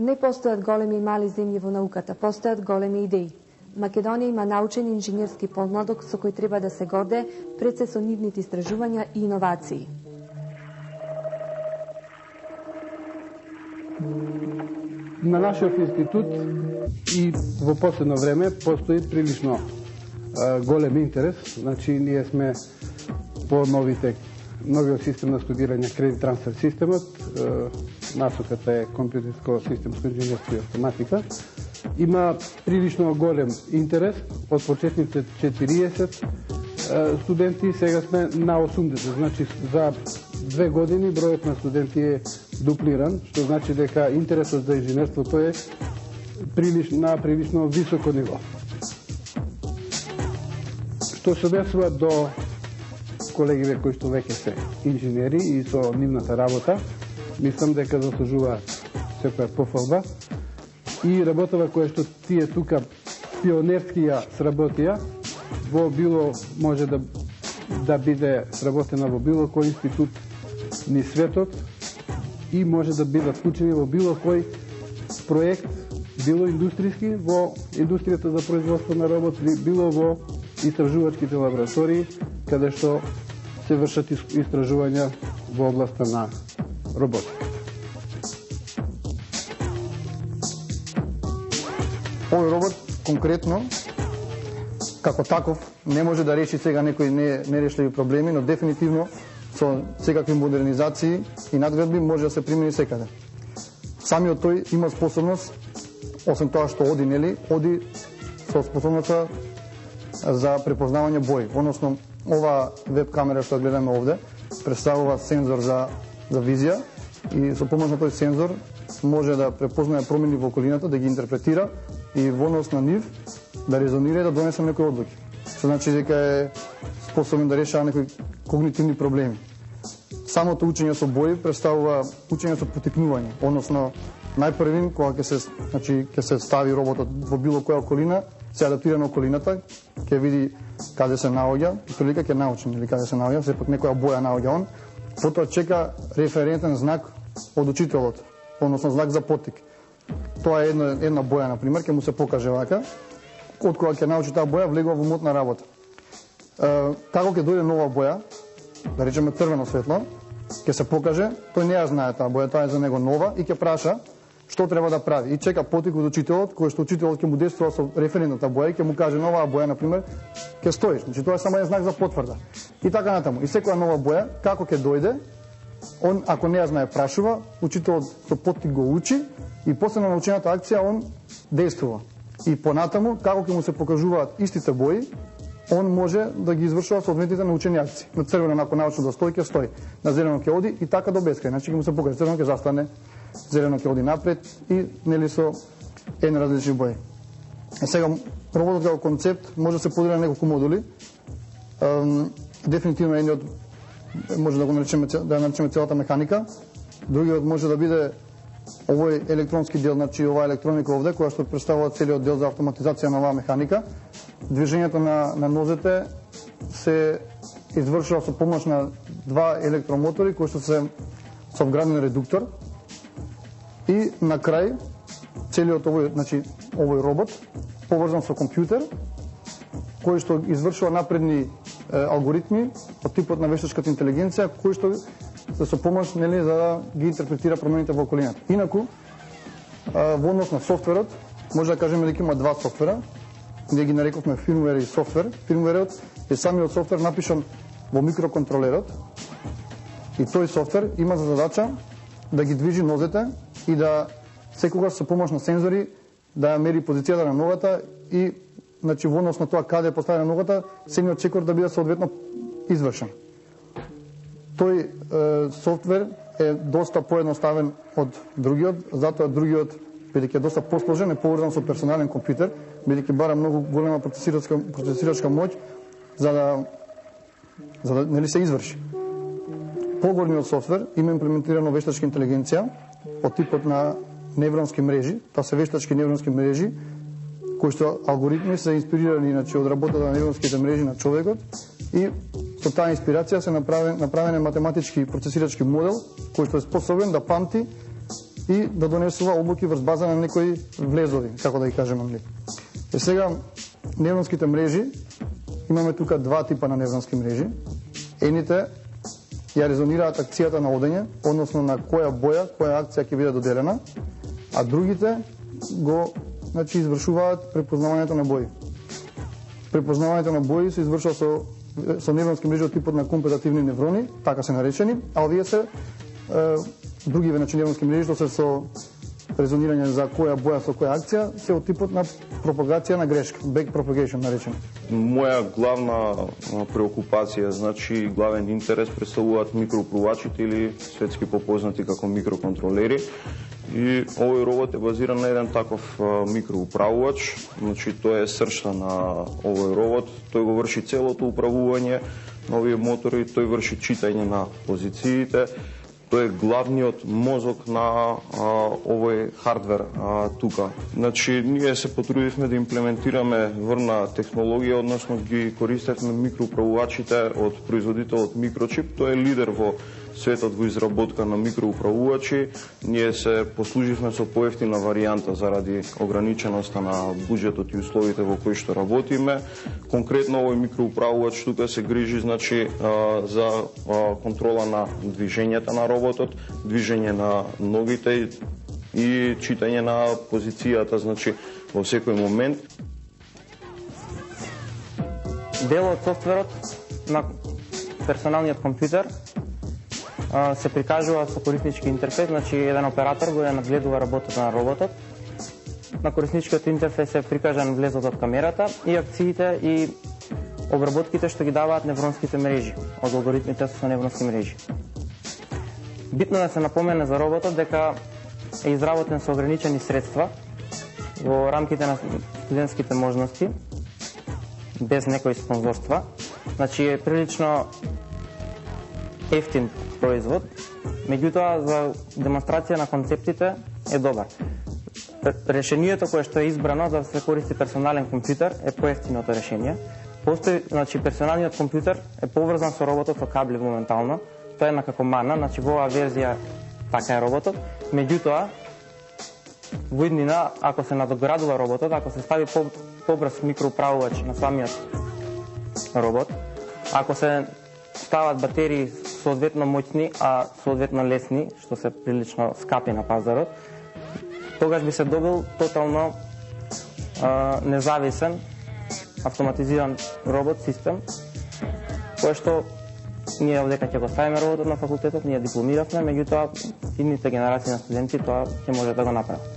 Не постојат големи и мали земји во науката, постојат големи идеи. Македонија има научен инженерски помладок со кој треба да се горде пред се со нивните истражувања и иновации. На нашиот институт и во последно време постои прилично голем интерес. Значи, ние сме по новиот систем на студирање кредит трансфер системот. Насоката е компјутерско системско инженерство и автоматика. Има прилично голем интерес. Од почетните 40 студенти, сега сме на 80. Значи, за 2 години бројот на студенти е дуплиран, што значи дека интересот за инженерството е на прилично високо ниво. Што се однесува до колегите кои што веќе се инженери и со нивната работа, мислам дека заслужуваат секоја пофалба и работава која што тие тука пионерски ја сработија во било може да биде сработена во било кој институт ни светот и може да бидат вклучени во било кој проект, било индустријски, во индустријата за производство на роботи, било во истражувачките лаборатории, каде што се вршат истражувања во областа на роботика. Овој робот конкретно како таков не може да реши сега некои нерешливи проблеми, но дефинитивно со секакви модернизации и надградби може да се примени секаде. Самиот тој има способност, освен тоа што оди со способноста за препознавање бои. Односно, ова веб камера што гледаме овде представува сензор за визија и со помош на тој сензор може да препознае промени во околината, да ги интерпретира и во однос на нив да резонира и да донесе некои одлуки. Што значи дека е способен да решава некои когнитивни проблеми. Самото учење со бои представува учење со потикнување, односно најпрвин кога ќе се стави роботот во било која околина, се адаптира на околината, ќе види каде се наоѓа, и прилика ќе научи или каде се наоѓа, сепак некоја боја наоѓа он, потоа чека референтен знак од учителот, односно знак за потик. Тоа е една боја, на пример, ќе му се покаже вака, од кога ќе научи таа боја, влегува во мод на работа. Како ќе дојде нова боја, да речеме црвено светло, ќе се покаже, тој не ја знае таа боја, таа е за него нова и ќе праша што треба да прави. И чека потик од учителот, кој што учителот ќе му действува со референтната боја и ќе му каже новаа боја, на пример, ќе стоиш. Значи тоа е само еден знак за потврда. И така натаму. И секоја нова боја, како ќе дојде, он ако не ја знае прашува, учителот со потик го учи и после на научената акција он действува. И понатаму, како ќе му се покажуваат истите бои, он може да ги извршува соодветните научени акции. На црвено ако научно да стои, ќе стои. На зелено ќе оди и така до бескрај. Значи ќе му се покаже црвено ќе застане, зелено ќе оди напред и нели со различни бои. Сега роботот како концепт може да се подели на неколку модули. Дефинитивно едниот може да го наречеме целата механика. Другиот може да биде овој електронски дел, значи оваа електроника овде, која што представува целиот дел за автоматизација на оваа механика. Движењето на нозете се извршува со помош на два електромотори кои што се со вграден редуктор. И на крај целиот овој робот поврзан со компјутер кој што извршува напредни алгоритми од типот на вештачката интелигенција кои што се со помош за да ги интерпретира промените во околината. Инаку во однос на софтверот може да кажеме дека има два софтвера. Ние ги нарековме фирмвер и софтвер. Фирмверот е самиот софтвер напишан во микроконтролерот и тој софтвер има за задача да ги движи нозете и да секогаш со помош на сензори да мери позицијата на ногата и во однос на тоа каде е поставена ногата, самиот чекор да биде соодветно извршен. Тој софтвер е доста поедноставен од другиот, затоа другиот, бидејќи е доста посложен, е поврзан со персонален компјутер, бидејќи бара многу голема процесирачка моќ за да се изврши. Погорниот софтвер има имплементирано вештачка интелигенција од типот на невронски мрежи. Тоа се вештачки невронски мрежи кои што алгоритми се инспирирани од работата на невронските мрежи на човекот и со таа инспирација се направен математички процесирачки модел кој што е способен да памти и да донесува одлуки врз база на некои влезови, како да ги кажеме, нели. Сега невронските мрежи, имаме тука два типа на невронски мрежи. Едните ја резонираат акцијата на одење, односно на која боја, која акција ќе биде доделена, а другите го извршуваат препознавањето на бои. Препознавањето на бои се извршува со невронски мрежи од типот на компетативни неврони, така се наречени, а овие се други невронски мрежи што се со резонирање за која боја со која акција, се од типот на пропагација на грешка, back propagation наречено. Моја главна преокупација, значи главен интерес представуваат микропрувачите или светски попознати како микроконтролери. И овој робот е базиран на еден таков микроуправувач, значи тој е сршта на овој робот, тој го врши целото управување на овие мотори, тој врши читање на позициите, тој е главниот мозок на овој хардвер тука. Значи, ние се потрудивме да имплементираме врна технологија, односно ги користевме микроуправувачите од производителот Microchip. Тој е лидер во светот во изработка на микроуправувачи. Ние се послуживме со поевтина варијанта заради ограниченоста на буџетот и условите во кои што работиме. Конкретно овој микроуправувач тука се грижи, значи, за контрола на движењата на роботот, движење на ногите и читање на позицијата, значи, во секој момент. Дел од софтверот на персоналниот компјутер се прикажува со кориснички интерфеј, значи еден оператор го надгледува работата на роботот. На корисничкиот интерфеј се прикажан влезот од камерата и акциите и обработките што ги даваат невронските мрежи, од алгоритмите со невронски мрежи. Битно да се напомене за роботот дека е изработен со ограничени средства во рамките на студентските можности, без некои спонзорства. Значи е прилично ефтин производ, меѓутоа за демонстрација на концептите е добар. Решението кое што е избрано за да се користи персонален компјутер е поевтиното решение. Постои, значи, персоналниот компјутер е поврзан со роботот со кабли моментално. Тоа е на како мана, значи во оваа верзија така е роботот. Меѓутоа, во иднина, ако се надоградува роботот, ако се стави побрз микроуправувач на самиот робот, ако се стават батерии соодветно моćни, а соодветно лесни, што се прилично скапи на пазарот, тогаш би се добил тотално независен, автоматизиран робот систем, кој што ние овдека ќе го ставиме роботот на факултетот, ние дипломиравме, меѓутоа идните генерации на студенти тоа ќе може да го направат.